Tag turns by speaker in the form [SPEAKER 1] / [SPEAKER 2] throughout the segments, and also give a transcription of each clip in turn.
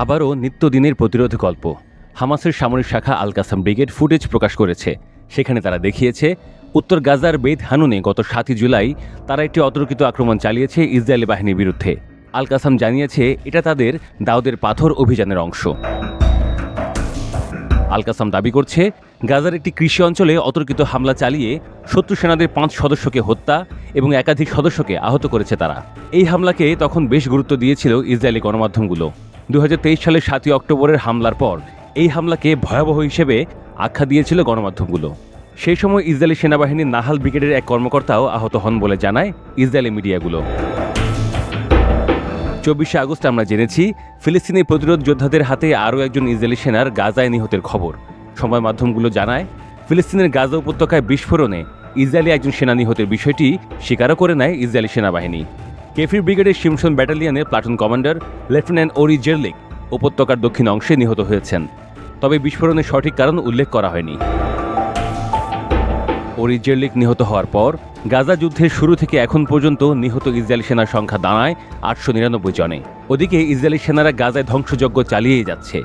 [SPEAKER 1] আবারও নিত্যদিনের প্রতিরোধ গল্প। হামাসের সামরিক শাখা আল কাসাম ব্রিগেড ফুটেজ প্রকাশ করেছে। সেখানে তারা দেখিয়েছে উত্তর গাজার বেত হানুনে গত 7 জুলাই তারা একটি অতর্কিত আক্রমণ চালিয়েছে ইসরায়েলি বাহিনীর বিরুদ্ধে। আল কাসাম জানিয়েছে এটা তাদের দাউদের পাথর অভিযানের অংশ। আল কাসাম দাবি করছে গাজার একটি কৃষি অঞ্চলে অতর্কিত হামলা চালিয়ে শত্রু সেনাদের 5 সদস্যকে হত্যা এবং একাধিক সদস্যকে আহত করেছে তারা। এই হামলাকে তখন বেশ গুরুত্ব দিয়েছিল ইসরায়েলি গণমাধ্যমগুলো। 2023 সালের 7 অক্টোবরের হামলার পর এই হামলাকে ভয়াবহ হিসেবে আখ্যা দিয়েছিল গণমাধ্যমগুলো। সেই সময় ইসরায়েলি সেনাবাহিনীর নাহাল ব্রিগেডের এক কর্মকর্তাও আহত হন বলে জানায় ইসরায়েলি মিডিয়াগুলো। 24 আগস্ট আমরা জেনেছি ফিলিস্তিনি প্রতিরোধ যোদ্ধাদের হাতে আরও একজন ইসরায়েলি সেনার গাজায় নিহতের খবর। সংবাদ মাধ্যমগুলো জানায় ফিলিস্তিনের গাজা উপত্যকায় বিস্ফোরণে ইসরায়েলি একজন সেনা নিহতের বিষয়টি স্বীকারও করে নেয় ইসরায়েলি সেনাবাহিনী। কেফির ব্রিগেডের শিমশন ব্যাটালিয়নের প্লাটুন কমান্ডার লেফটেন্যান্ট ওরি জেরলিক উপত্যকার দক্ষিণ অংশে নিহত হয়েছেন, তবে বিস্ফোরণের সঠিক কারণ উল্লেখ করা হয়নি। ওরি জেরলিক নিহত হওয়ার পর গাজা যুদ্ধের শুরু থেকে এখন পর্যন্ত নিহত ইসরায়েলি সেনার সংখ্যা দাঁড়ায় 899 জনে। ওদিকে ইসরায়েলি সেনারা গাজায় ধ্বংসযজ্ঞ চালিয়েই যাচ্ছে।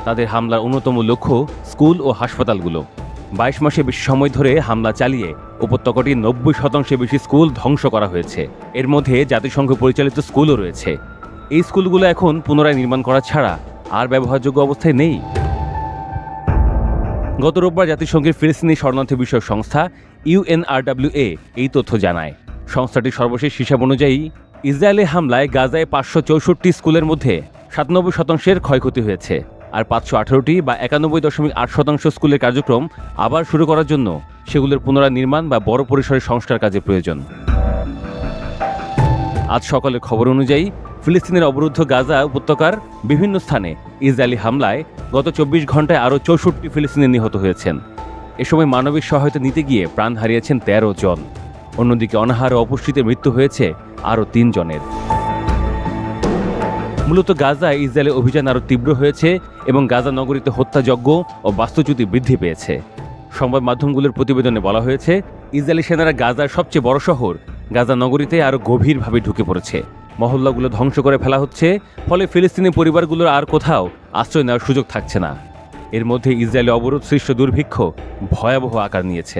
[SPEAKER 1] তাদের হামলার অন্যতম লক্ষ্য স্কুল ও হাসপাতালগুলো। 22 মাসে বেশি সময় ধরে হামলা চালিয়ে উপত্যকাটির 90% বেশি স্কুল ধ্বংস করা হয়েছে। এর মধ্যে জাতিসংঘ পরিচালিত স্কুলও রয়েছে। এই স্কুলগুলো এখন পুনরায় নির্মাণ করা ছাড়া আর ব্যবহারযোগ্য অবস্থায় নেই। গত রোববার জাতিসংঘের ফিলিস্তিনি শরণার্থী বিষয়ক সংস্থা UNRWA এই তথ্য জানায়। সংস্থাটির সর্বশেষ হিসাব অনুযায়ী ইসরায়েলের হামলায় গাজায় 564টি স্কুলের মধ্যে 97% ক্ষয়ক্ষতি হয়েছে, আর 518টি বা 91.8% স্কুলের কার্যক্রম আবার শুরু করার জন্য সেগুলোর পুনরায় নির্মাণ বা বড় পরিসরে সংস্কার কাজের প্রয়োজন। আজ সকালের খবর অনুযায়ী ফিলিস্তিনের অবরুদ্ধ গাজা উপত্যকার বিভিন্ন স্থানে ইসরায়েলি হামলায় গত 24 ঘন্টায় আরও 64 ফিলিস্তিনি নিহত হয়েছেন। এ সময় মানবিক সহায়তা নিতে গিয়ে প্রাণ হারিয়েছেন 13 জন। অন্যদিকে অনাহার ও অপুষ্টিতে মৃত্যু হয়েছে আরও 3 জনের। মূলত গাজায় ইসরায়েলের অভিযান আরও তীব্র হয়েছে এবং গাজা নগরীতে হত্যাযজ্ঞ ও বাস্তুচ্যুতি বৃদ্ধি পেয়েছে। সংবাদ মাধ্যমগুলোর প্রতিবেদনে বলা হয়েছে ইসরায়েলি সেনারা গাজার সবচেয়ে বড় শহর গাজা নগরীতে আরও গভীরভাবে ঢুকে পড়েছে। মহল্লাগুলো ধ্বংস করে ফেলা হচ্ছে, ফলে ফিলিস্তিনি পরিবারগুলোর আর কোথাও আশ্রয় নেওয়ার সুযোগ থাকছে না। এর মধ্যে ইসরায়েলে অবরোধ সৃষ্ট দুর্ভিক্ষ ভয়াবহ আকার নিয়েছে।